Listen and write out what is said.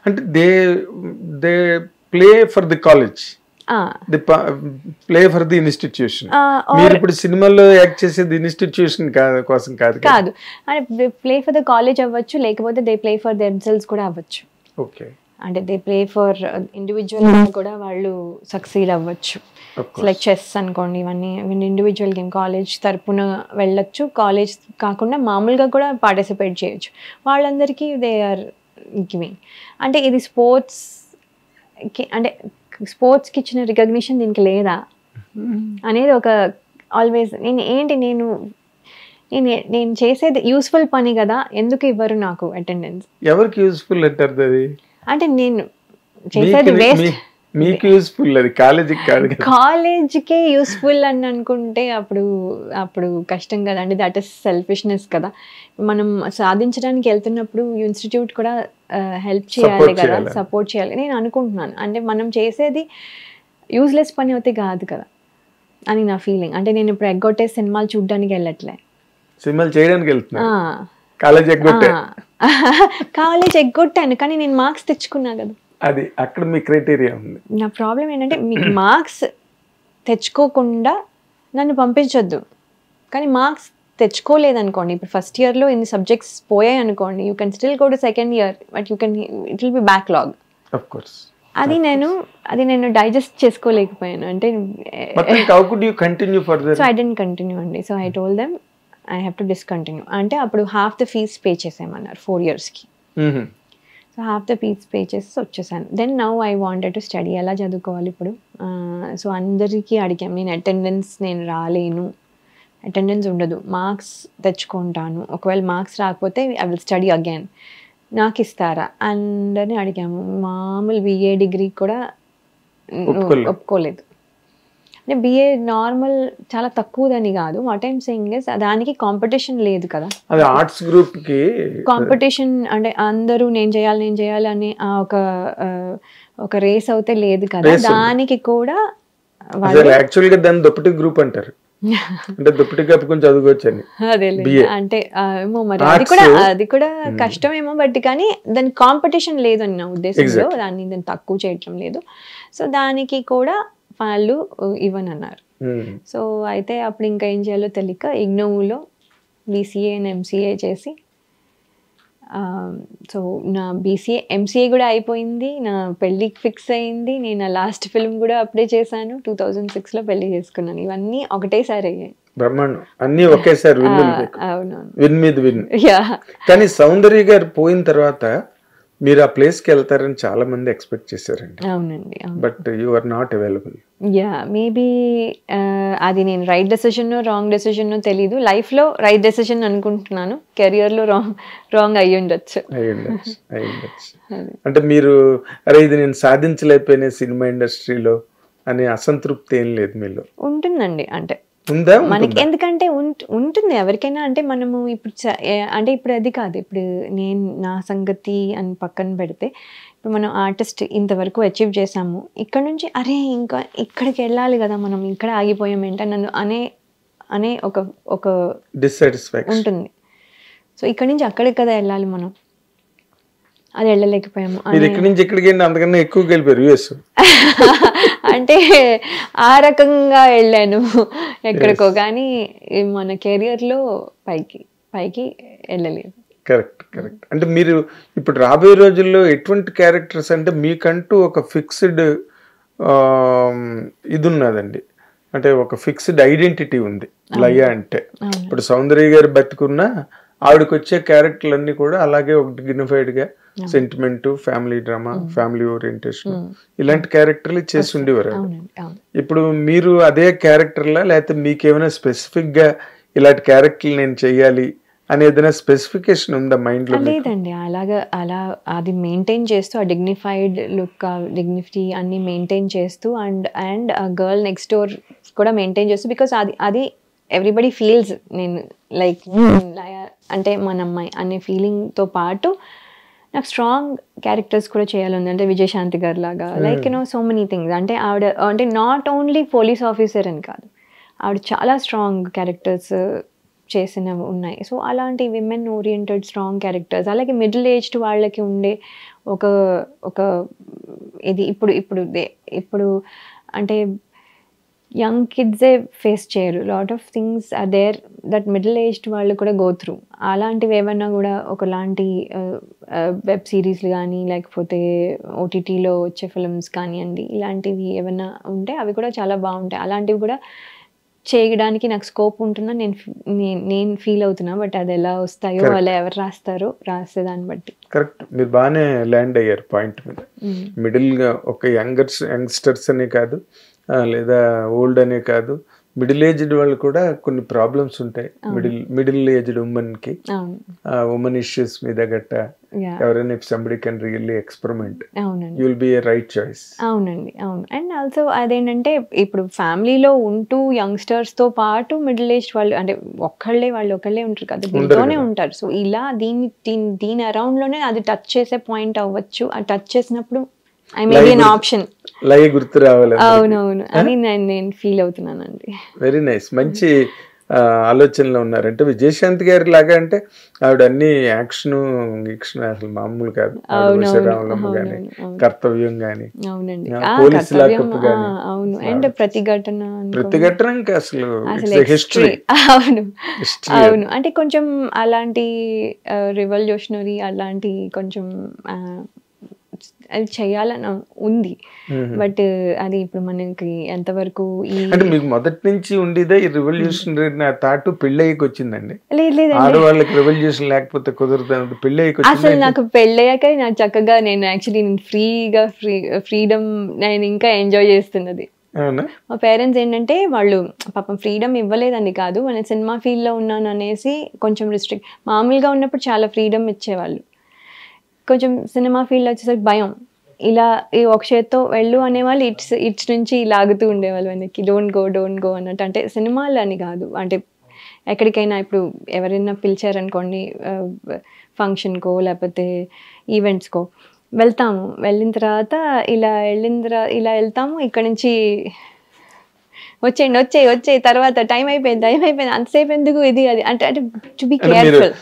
అంటే they play for the college, the play for the institution. మీరు ఇప్పుడు సినిమాలో యాక్ట్ చేసేది ఇన్స్టిట్యూషన్ కోసం కాదు కాదు, అంటే ప్లే ఫర్ ద కాలేజ్ అవ్వచ్చు, లేకపోతే దే ప్లే ఫర్ దెమ్సెల్వ్స్ కూడా అవ్వచ్చు. ఓకే, అంటే దే ప్లే ఫర్ ఇండివిజువల్ కూడా వాళ్ళు సక్సీడ్ అవ్వచ్చు. లైక్ చెస్ అనుకోండి, ఇవన్నీ ఇండివిజువల్ గేమ్. కాలేజ్ తరపున వెళ్ళొచ్చు, కాలేజ్ కాకుండా మామూలుగా కూడా పార్టిసిపేట్ చేయొచ్చు. వాళ్ళందరికీ దే ఆర్ గివింగ్. అంటే ఇది స్పోర్ట్స్కి, అంటే స్పోర్ట్స్కి ఇచ్చిన రికగ్నిషన్ దీనికి లేదా అనేది ఒక ఆల్వేస్ నేను చేసేది యూస్ఫుల్ పని కదా, ఎందుకు ఇవ్వరు నాకు అటెండెన్స్? ఎవరికి యూస్ఫుల్ అంటారు అది? అంటే నేను చేసేది వేస్ట్. మీకు యూస్ఫుల్, అది కాలేజీకి కాదు. కాలేజీకే యూస్ఫుల్ అని అనుకుంటే అప్పుడు కష్టం కదా అండి. దట్ ఈస్ సెల్ఫిష్నెస్ కదా. మనం సాధించడానికి వెళ్తున్నప్పుడు ఇన్స్టిట్యూట్ కూడా హెల్ప్ చేయాలి కదా, సపోర్ట్ చేయాలి నేను అనుకుంటున్నాను. అంటే మనం చేసేది యూజ్లెస్ పని అయితే కాదు కదా అని నా ఫీలింగ్. అంటే నేను ఇప్పుడు ఎగ్గొట్టే సినిమాలు చూడడానికి వెళ్ళట్లే, సినిమాలు చేయడానికి వెళ్తున్నా. కాలేజ్ ఎగ్గొట్టాను కానీ నేను మార్క్స్ తెచ్చుకున్నా కదా. అది అక్కడ మీ క్రైటీరియా ఉంది. నా ప్రాబ్లం ఏంటంటే మీకు మార్క్స్ తెచ్చుకోకుండా నన్ను పంపించొద్దు, కానీ మార్క్స్ తెచ్చుకోలేదనుకోండి, ఇప్పుడు ఫస్ట్ ఇయర్లో ఇన్ని సబ్జెక్ట్స్ పోయాయి అనుకోండి, you can still go to second year, but it will be backlog. Of course అది నేను డైజెస్ట్ చేసుకోలేకపోయాను. అంటే సో ఐ డెంట్ కంటిన్యూ అండి. So I told them I have to discontinue. అంటే అప్పుడు హాఫ్ ద ఫీజ్ పే చేసేయమన్నారు 4 yearsకి. సో హాఫ్ ద ఫీజ్ పే చేసి వచ్చేసాను. Then now I wanted to study. ఎలా చదువుకోవాలి ఇప్పుడు? సో అందరికీ అడిగాం, నేను రాలేను, అటెండెన్స్ ఉండదు, మార్క్స్ తెచ్చుకుంటాను, ఒకవేళ మార్క్స్ రాకపోతే ఐ విల్ స్టడీ అగైన్, నాకు ఇస్తారా అందరినీ అడిగాము. మామూలు BA డిగ్రీ కూడా ఒప్పుకోలేదు. అంటే BA నార్మల్ చాలా తక్కువదని కాదు, వాట్ ఐమ్ సెయింగ్ ఇస్ దానికి కాంపిటీషన్ లేదు కదా. అది ఆర్ట్స్ గ్రూప్కి కాంపిటీషన్ అంటే అందరూ నేను చేయాలి అనే ఒక రేస్ అయితే లేదు కదా. దానికి కూడా యాక్చువల్గా దాన్ని దుప్పటి గ్రూప్ అంటారు. అంటే దుప్పటి కప్పుకొని చదువుకోవచ్చని. అదే అంటే ఏమో మరి అది కూడా కష్టమేమో, బట్ కానీ దాని కాంపిటీషన్ లేదని నా ఉద్దేశంలో, దాన్ని తక్కువ చేయటం లేదు. సో దానికి కూడా వాళ్ళు ఇవ్వనన్నారు. సో అయితే అప్పుడు ఇంకా ఏం చేయాలో తెలియక ఇగ్నోలో BCA అండ్ MCA చేసి, సో నా MCA కూడా అయిపోయింది, నా పెళ్ళికి ఫిక్స్ అయింది. నేను నా లాస్ట్ ఫిల్మ్ కూడా అప్లై చేశాను, 2006లో పెళ్లి చేసుకున్నాను. ఇవన్నీ ఒకటేసారి అయ్యాయి. బ్రహ్మాండం, అన్ని ఒకేసారి అవునవును, విన్ మీద విన్. కానీ సౌందర్య గారు పోయిన తర్వాత మీరు ఆ ప్లేస్కి వెళ్తారని చాలా మంది ఎక్స్పెక్ట్ చేశారండి. అవునండి, but you are not available. Maybe అది నేను రైట్ డెసిషన్ రాంగ్ డెసిషన్ తెలీదు. లైఫ్లో రైట్ డెసిషన్ అనుకుంటున్నాను, కెరియర్లో రాంగ్ అయ్యి ఉండొచ్చు. అంటే మీరు అరే ఇది నేను సాధించలేకపోయినా సినిమా ఇండస్ట్రీలో అనే అసంతృప్తి ఏం లేదు మీలో? ఉంటుందండి, అంటే మనకి ఎందుకంటే ఉంటుంది ఎవరికైనా. అంటే మనము ఇప్పుడు అది కాదు, ఇప్పుడు నా సంగతి అని పక్కన పెడితే, ఇప్పుడు మనం ఆర్టిస్ట్ ఇంతవరకు అచీవ్ చేసాము, ఇక్కడ నుంచి అరే ఇంకా ఇక్కడికి వెళ్ళాలి కదా, మనం ఇక్కడ ఆగిపోయాం ఏంటని నన్ను అనే ఒక డిస్సాటిస్ఫాక్షన్ ఉంటుంది. సో ఇక్కడ నుంచి అక్కడికి కదా వెళ్ళాలి మనం, అది వెళ్ళలేకపోయాము. ఇక్కడి నుంచి ఇక్కడికి అంతకన్నా ఎక్కువ వెళ్ళిపోయారు యూఎస్. అంటే ఆ రకంగా వెళ్ళాను ఎక్కడికో, కానీ మన కెరియర్లో పైకి వెళ్ళలేదు. కరెక్ట్. అంటే మీరు ఇప్పుడు రాబోయే రోజుల్లో ఎటువంటి క్యారెక్టర్స్, అంటే మీకంటూ ఒక ఫిక్స్డ్ ఇది ఉన్నదండి, అంటే ఒక ఫిక్స్డ్ ఐడెంటిటీ ఉంది లయ అంటే. ఇప్పుడు సౌందర్య గారు బతుకున్నా ఆవిడకి వచ్చే క్యారెక్టర్లన్నీ కూడా అలాగే ఒక డిగ్నిఫైడ్గా sentiment, family drama, family orientation ఇలాంటి క్యారెక్టర్లు చేసి ఉండేవారు. ఇప్పుడు మీరు అదే క్యారెక్టర్లా, లేకపోతే మీకేమైనా స్పెసిఫిక్గా ఇలాంటి క్యారెక్టర్లు నేను చెయ్యాలి అని ఏదైనా స్పెసిఫికేషన్ ఉందా మైండ్ లో? లేదండి, అలా అది మెయింటైన్ చేస్తూ, ఆ డిగ్నిఫైడ్ లుక్, ఆ డిగ్నిటీ అన్ని మెయింటైన్ చేస్తూ, అండ్ ఆ గర్ల్ నెక్స్ట్ డోర్ కూడా మెయింటైన్ చేస్తూ, బికాస్ అది ఎవ్రీబడి ఫీల్స్ నేను లైక్ అంటే మన అమ్మాయి అనే ఫీలింగ్తో పాటు నాకు స్ట్రాంగ్ క్యారెక్టర్స్ కూడా చేయాలని, అంటే విజయశాంతి గారు లాగా, లైక్ సో మెనీ థింగ్స్. అంటే ఆవిడ అంటే నాట్ ఓన్లీ పోలీస్ ఆఫీసర్ అని కాదు, ఆవిడ చాలా స్ట్రాంగ్ క్యారెక్టర్స్ చేసినవి ఉన్నాయి. సో అలాంటి విమెన్ ఓరియంటెడ్ స్ట్రాంగ్ క్యారెక్టర్స్, అలాగే మిడిల్ ఏజ్డ్ వాళ్ళకి ఉండే ఒక ఒక ఇది ఇప్పుడు అంటే యంగ్ కిడ్సే ఫేస్ చేయరు. Lot of things are there that middle aged వాళ్ళు కూడా గో త్రూ. అలాంటివి ఏమన్నా కూడా ఒకలాంటి వెబ్ సిరీస్లు కానీ లేకపోతే ఓటీటీలో వచ్చే ఫిల్మ్స్ కానివ్వండి, ఇలాంటివి ఏమన్నా ఉంటే అవి కూడా చాలా బాగుంటాయి. అలాంటివి కూడా చేయడానికి నాకు స్కోప్ ఉంటుందని నేను ఫీల్ అవుతున్నా. బట్ అది ఎలా వస్తాయో అలా ఎవరు రాస్తే దాన్ని బట్టి. కరెక్ట్, మీరు బాగానే ల్యాండ్ అయ్యారు పాయింట్ మీద. మిడిల్గా ఒక యంగ్స్టర్స్ అనే కాదు, లేదా ఓల్డ్ అనే కాదు, మిడిల్ ఏజ్డ్ వాళ్ళు కూడా కొన్ని ప్రాబ్లమ్స్ ఉంటాయి. మిడిల్ ఏజ్డ్ ఉమెన్కి ఉమెన్ ఇష్యూస్ మీద గట్ట ఎవరైనా if somebody can really experiment, you will be A right choice. అవునండి, అవును. అండ్ ఆల్సో అదేంటంటే ఇప్పుడు ఫ్యామిలీలో ఉంటూ యంగ్స్టర్స్ తో పాటు మిడిల్ ఏజ్ వాళ్ళు అంటే వాళ్ళు ఒకళ్ళే ఉంటారు కదా, దీంతోనే ఉంటారు. సో ఇలా దీని అరౌండ్ లోనే అది టచ్ చేసే పాయింట్ అవ్వచ్చు. ఆ టచ్ చేసినప్పుడు I may be an option. లై గుర్తు రావాలి. అవునవును అని నేను ఫీల్ అవుతున్నానండి. వెరీ నైస్, మంచి ఆలోచనలో ఉన్నారంటే విజయశాంతి గారి లాగా. అంటే ఆవిడ అన్ని యాక్షన్ అసలు మామూలు కాదు. శ్రీరాములమ్మ గాని, కర్తవ్యం గాని, పోలీస్ లాకప్ గాని, అండ్ ప్రతిఘటన ఇంకా అసలు హిస్టరీ. అవును, అంటే కొంచెం అలాంటి రివల్యూషనరీ అలాంటి కొంచెం అది చేయాలని ఉంది. బట్ అది ఇప్పుడు మనకి ఎంతవరకు అంటే మీకు మొదటి నుంచి ఉండేదే ఈ రివల్యూషనరీ థాట్ పెళ్ళయ్యకి వచ్చిందండి? ఆడవాళ్ళకి రివల్యూషన్ లేకపోతే కుదరదు, పెళ్ళయ్యకి అసలు నాకు పెళ్ళయ్యాక నాకు చక్కగా నేను యాక్చువల్లీ ఫ్రీడమ్ నేను ఇంకా ఎంజాయ్ చేస్తున్నది. మా పేరెంట్స్ ఏంటంటే వాళ్ళు పాపం ఫ్రీడమ్ ఇవ్వలేదని కాదు, నేను సినిమా ఫీల్డ్ లో ఉన్నాను అనేసి కొంచెం రిస్ట్రిక్ట్. మామూలుగా ఉన్నప్పుడు చాలా ఫ్రీడమ్ ఇచ్చేవాళ్ళు, కొంచెం సినిమా ఫీల్డ్ వచ్చేసరికి భయం. ఇలా ఈ ఒక చేత్తో వెళ్ళు అనేవాళ్ళు, ఇట్స్ నుంచి లాగుతూ ఉండేవాళ్ళు వెనక్కి, డోంట్ గో అన్నట్టు. అంటే సినిమాలు అని కాదు, అంటే ఎక్కడికైనా ఇప్పుడు ఎవరైనా పిలిచారనుకోండి ఫంక్షన్కో లేకపోతే ఈవెంట్స్కో వెళ్తాము. వెళ్ళిన తర్వాత ఇలా వెళ్తాము, ఇక్కడ నుంచి వచ్చేయండి తర్వాత టైం అయిపోయింది అంతసేపు ఎందుకు ఇది అది అంటే టు బి కేర్ఫుల్.